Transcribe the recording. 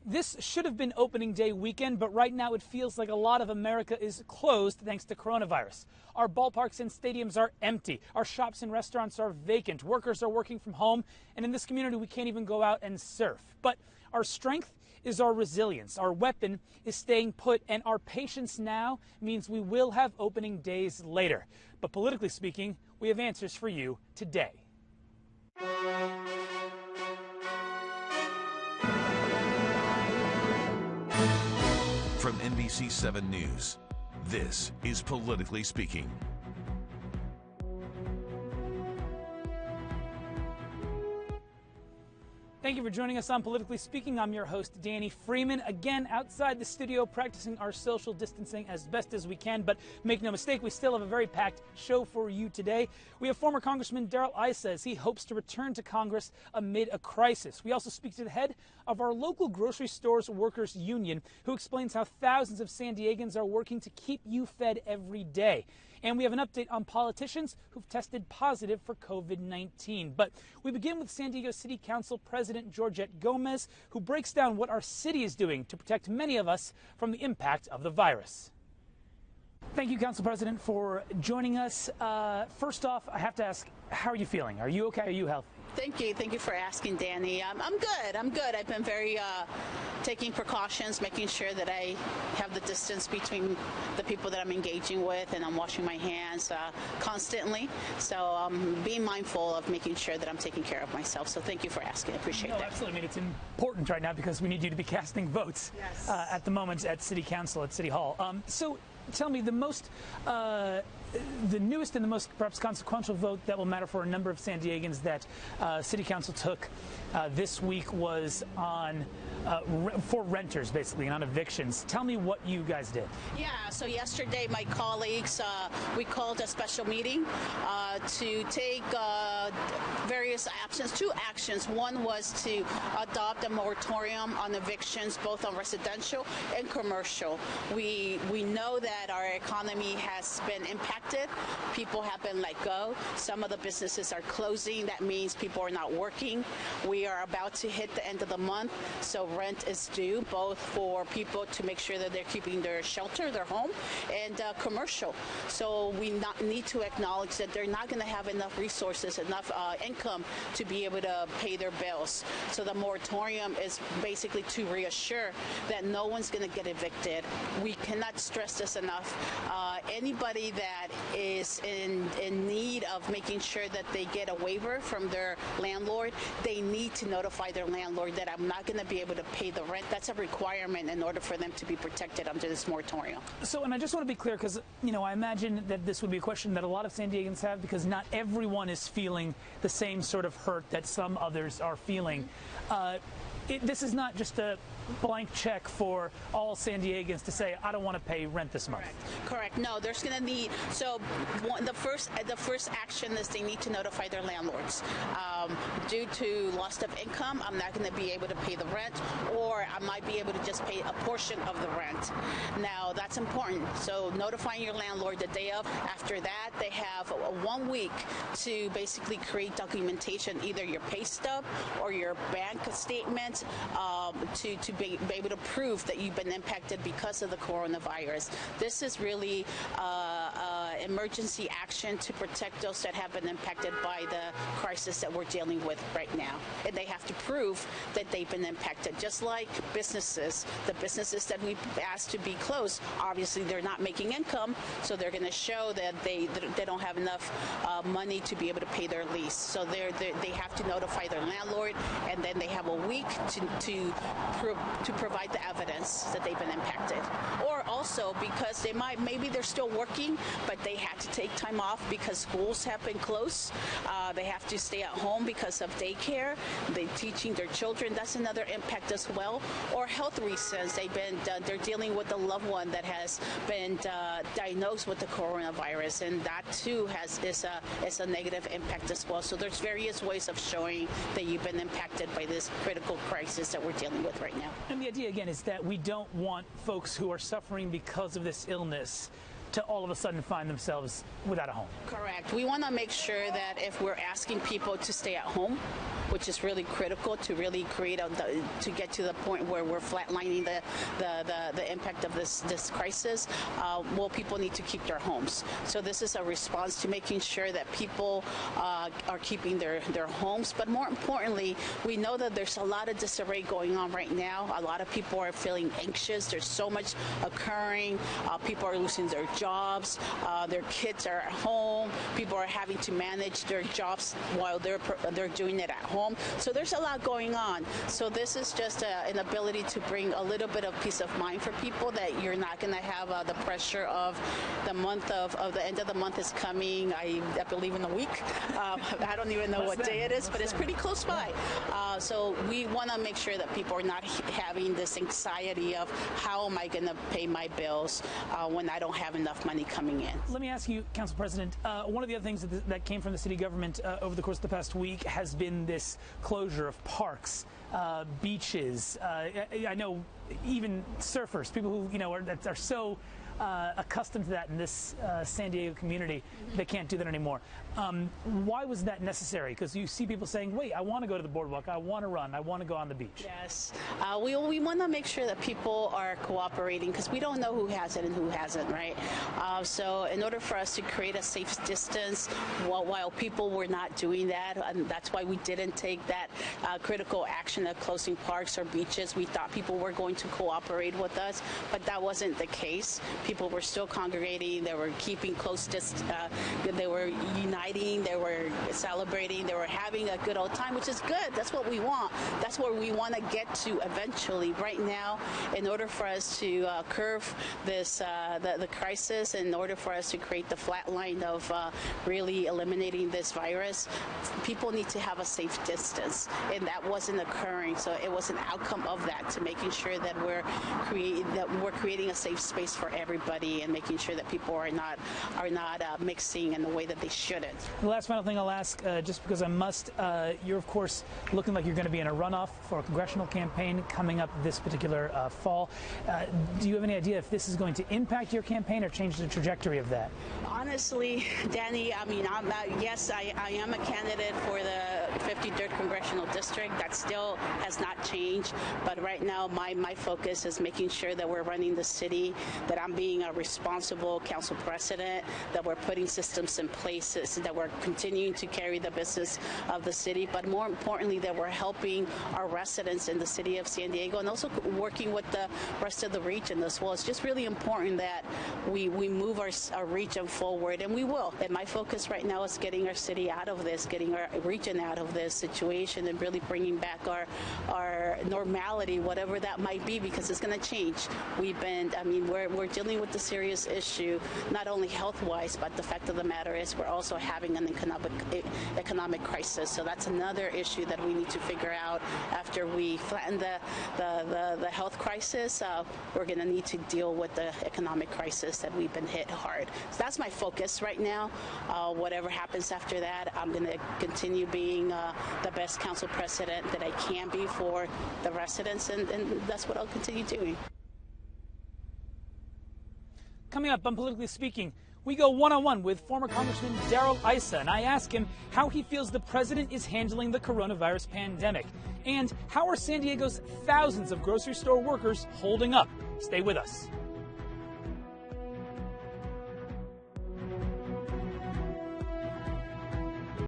This should have been opening day weekend, but right now it feels like a lot of America is closed thanks to coronavirus. Our ballparks and stadiums are empty. Our shops and restaurants are vacant. Workers are working from home. And in this community, we can't even go out and surf. But our strength is our resilience. Our weapon is staying put. And our patience now means we will have opening days later. But politically speaking, we have answers for you today. From NBC 7 News, this is Politically Speaking. Thank you for joining us on Politically Speaking. I'm your host, Danny Freeman. Again, outside the studio, practicing our social distancing as best as we can. But make no mistake, we still have a very packed show for you today. We have former Congressman Darrell Issa as he hopes to return to Congress amid a crisis. We also speak to the head of our local grocery stores workers union, who explains how thousands of San Diegans are working to keep you fed every day. And we have an update on politicians who've tested positive for COVID-19. But we begin with San Diego City Council President Georgette Gomez, who breaks down what our city is doing to protect many of us from the impact of the virus. Thank you, Council President, for joining us. First off, I have to ask, how are you feeling? Are you okay? Are you healthy? Thank you. Thank you for asking, Danny. I'm good. I've been very taking precautions, making sure that I have the distance between the people that I'm engaging with, and I'm washing my hands constantly. So I'm being mindful of making sure that I'm taking care of myself. So thank you for asking. I appreciate that. Absolutely. I mean, it's important right now because we need you to be casting votes at the moment at City Council, at City Hall. So tell me, the newest and the most perhaps consequential vote that will matter for a number of San Diegans that City Council took this week was on for renters, basically, and on evictions. Tell me what you guys did. Yeah, so yesterday my colleagues, we called a special meeting to take various actions, two actions. One was to adopt a moratorium on evictions, both on residential and commercial. We know that our economy has been impacted. People have been let go. Some of the businesses are closing. That means people are not working. We are about to hit the end of the month, so rent is due, both for people to make sure that they're keeping their shelter, their home, and commercial. So we need to acknowledge that they're not going to have enough resources, enough income to be able to pay their bills. So the moratorium is basically to reassure that no one's going to get evicted. We cannot stress this enough. Anybody that is in need of making sure that they get a waiver from their landlord, they need to notify their landlord that I'm not going to be able to pay the rent. That's a requirement in order for them to be protected under this moratorium. So, and I just want to be clear, because, I imagine that this would be a question that a lot of San Diegans have, because not everyone is feeling the same sort of hurt that some others are feeling. This is not just a blank check for all San Diegans to say, I don't want to pay rent this month. Correct. No, there's going to need, the first action is they need to notify their landlords. Due to loss of income, I'm not going to be able to pay the rent, or I might be able to just pay a portion of the rent. Now, that's important. So notifying your landlord the day of. After that, they have 1 week to basically create documentation, either your pay stub or your bank statement, to be able to prove that you've been impacted because of the coronavirus. This is really emergency action to protect those that have been impacted by the crisis that we're dealing with right now. And they have to prove that they've been impacted. Just like businesses, the businesses that we've asked to be closed, obviously they're not making income, so they're going to show that they don't have enough money to be able to pay their lease. So they have to notify their landlord, and then they have a week to provide the evidence that they've been impacted. Or also because maybe they're still working, but they had to take time off because schools have been closed. They have to stay at home because of daycare. They're teaching their children. That's another impact as well. Or health reasons. They're dealing with a loved one that has been diagnosed with the coronavirus, and that too is a negative impact as well. So there's various ways of showing that you've been impacted by this critical crisis that we're dealing with right now. And the idea, again, is that we don't want folks who are suffering because of this illness to all of a sudden find themselves without a home. Correct. We want to make sure that if we're asking people to stay at home, which is really critical to really create to get to the point where we're flatlining the impact of this crisis, well, people need to keep their homes. So this is a response to making sure that people are keeping their homes. But more importantly, we know that there's a lot of disarray going on right now. A lot of people are feeling anxious. There's so much occurring. People are losing their jobs. Their kids are at home. People are having to manage their jobs while they're doing it at home. So there's a lot going on. So this is just an ability to bring a little bit of peace of mind for people, that you're not going to have the pressure of the month of the end of the month is coming. I believe in a week. I don't even know what day it is, but it's pretty close by. So we want to make sure that people are not having this anxiety of how am I going to pay my bills when I don't have enough money coming in. Let me ask you, Council President, one of the other things that came from the city government over the course of the past week has been this closure of parks, beaches. I know even surfers, people who are so accustomed to that in this San Diego community, they can't do that anymore. Why was that necessary? Because you see people saying, wait, I want to go to the boardwalk, I want to run, I want to go on the beach. Yes. We want to make sure that people are cooperating, because we don't know who has it and who hasn't, right? So in order for us to create a safe distance while people were not doing that, and that's why we didn't take that critical action of closing parks or beaches. We thought people were going to cooperate with us, but that wasn't the case. People were still congregating. They were keeping close distance. They were uniting. They were celebrating. They were having a good old time, which is good. That's what we want. That's where we want to get to eventually. Right now, in order for us to curb this the crisis, in order for us to create the flat line of really eliminating this virus, people need to have a safe distance, and that wasn't occurring. So it was an outcome of that, to making sure that we're creating a safe space for everybody and making sure that people are not mixing in the way that they shouldn't. The last final thing I'll ask, just because I must, you're of course looking like you're going to be in a runoff for a congressional campaign coming up this particular fall. Do you have any idea if this is going to impact your campaign or change the trajectory of that? Honestly, Danny, I mean, yes, I am a candidate for the 53rd Congressional District. That still has not changed, but right now my focus is making sure that we're running the city, that I'm being a responsible council president, that we're putting systems in place, that we're continuing to carry the business of the city, but more importantly, that we're helping our residents in the city of San Diego and also working with the rest of the region as well. It's just really important that we move our region forward, and we will. And my focus right now is getting our city out of this, getting our region out of this situation, and really bringing back our normality, whatever that might be, because it's going to change. We're dealing with a serious issue, not only health-wise, but the fact of the matter is we're also having an economic crisis. So that's another issue that we need to figure out after we flatten the health crisis. We're going to need to deal with the economic crisis that we've been hit hard. So that's my focus right now. Whatever happens after that, I'm going to continue being the best council president that I can be for the residents, and that's what I'll continue doing. Coming up on Politically Speaking, we go one-on-one with former Congressman Darrell Issa, and I ask him how he feels the president is handling the coronavirus pandemic, and how are San Diego's thousands of grocery store workers holding up. Stay with us.